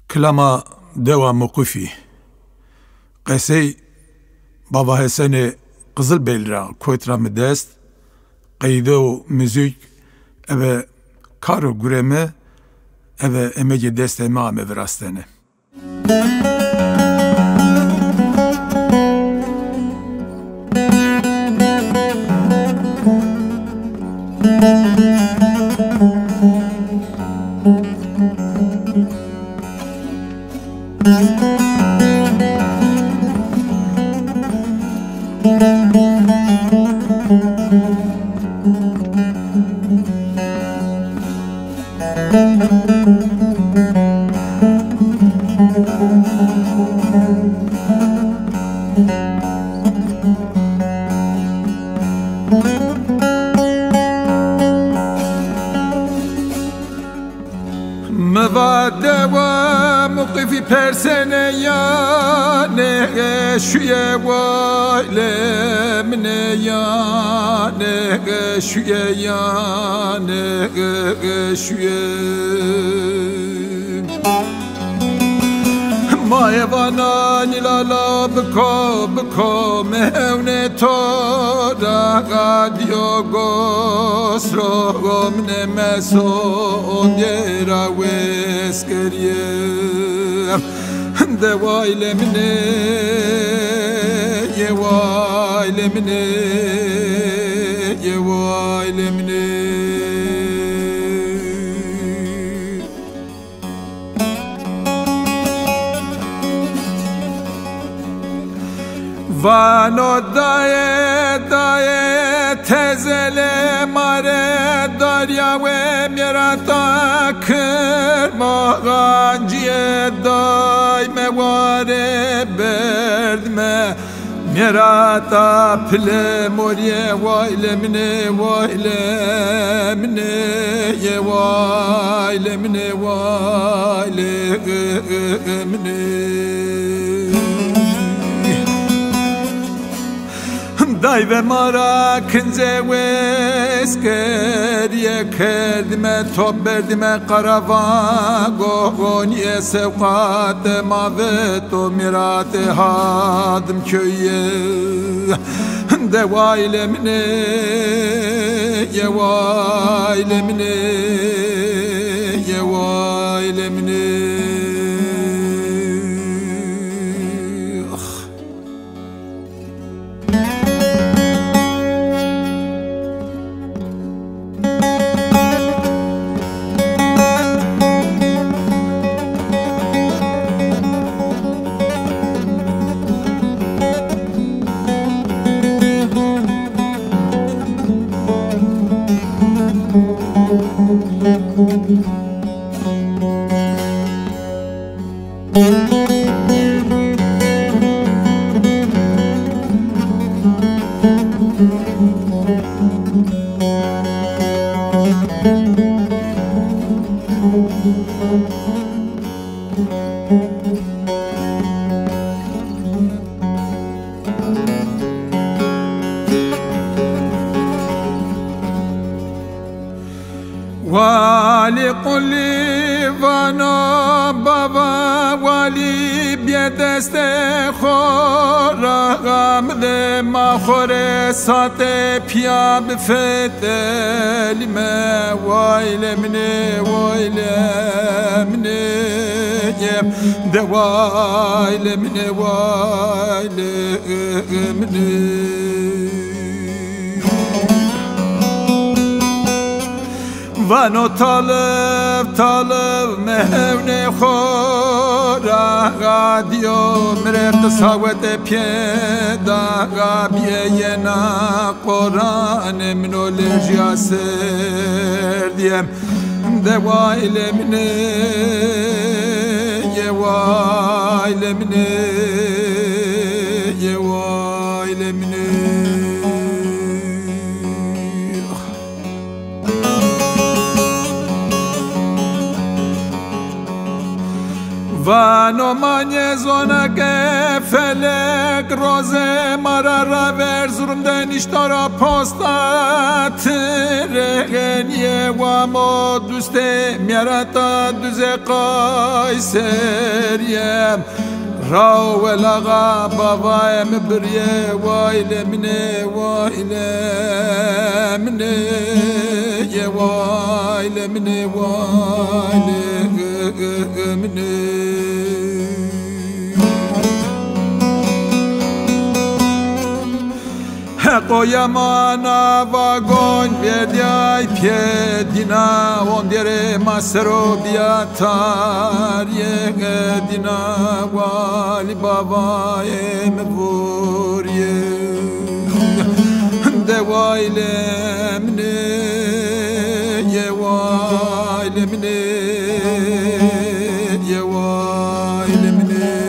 Klama Deva Mokufi Qesey Baba Hasan Qızılbeyli Koytra Medest Qaydo müzik eve karo gureme eve emece desteme ame verastene Mevadeva muqifi persene ya ne şuye vayle mne ya ne şuye ya ne şuye Maevana nilala bko mevne tora gadio gosro mne meso ondera weskeriye devaile mne yevaile mne yevaile mne Vano daye tezele mare darya ve mirata kırma ganciye day mevare berdme mirata ple morye vayle mine ye vayle mine Day ve mara kınze veskeriye kerdime top berdime karava gogonye sevkate mavet o mirate hadım köyye devaile mine yevaile mine Vali quli vana baba vali biedeste khora gamde makhore sate pia bfetel me vaile mine yem de vaile mine Vano talib mehvne khora gadio mreft sawete pieda gabiye yena Qur'an mnolojia serdiem devaile mine yevaile mine وانو مانیه زونگه فلک روزه مرا را ورزرم دنیشتارا پاستات رغنیه و ما دوسته میارتا دوزه قایسریم راو لغا بابایم بریه وایل منه وایل منه یه وایل منه وایل منه قویمانا واگون بیدیای پیدینا وان دیره ماسرو بیاتار یه دینا والی بابای مبوریه دوایل منه یه وایل منه یه وایل منه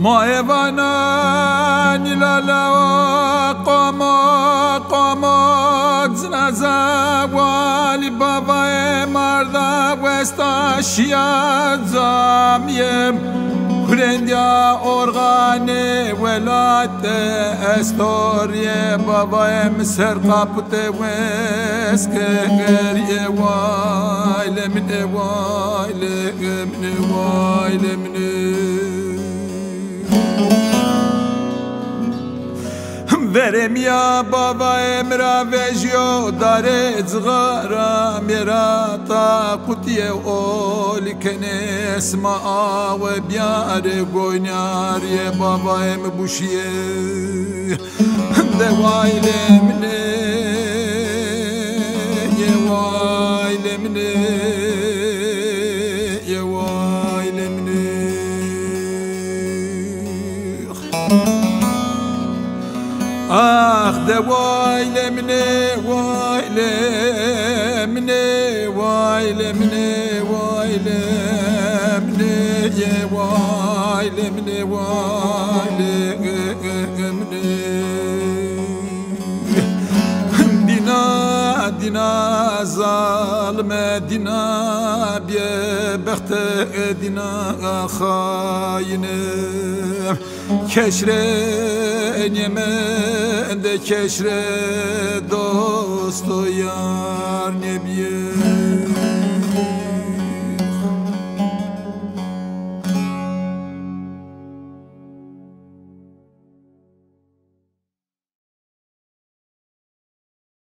ما ایوانا نیلالا قاما زنازا والی بابای مردا وستا شیاد زامیم هرندیا ارغانه ولات استوریه بابای مسر قابط وسکریه وایل من وایل من وایل من برم یا بابا امرا وجیو داره زغارا میرا تا قطیه اولی کنه اسما و بیاره گوینار یه بابا ام بوشیه دوایل منه یه وایل منه یه وایل منه آخ دوایل منه وایل منه وایل منه وایل منه یه وایل منه وایل منه دینا ظالم دینا بیه بخت دینا خاینه کشره نیمند کشره دوست و یار نبیه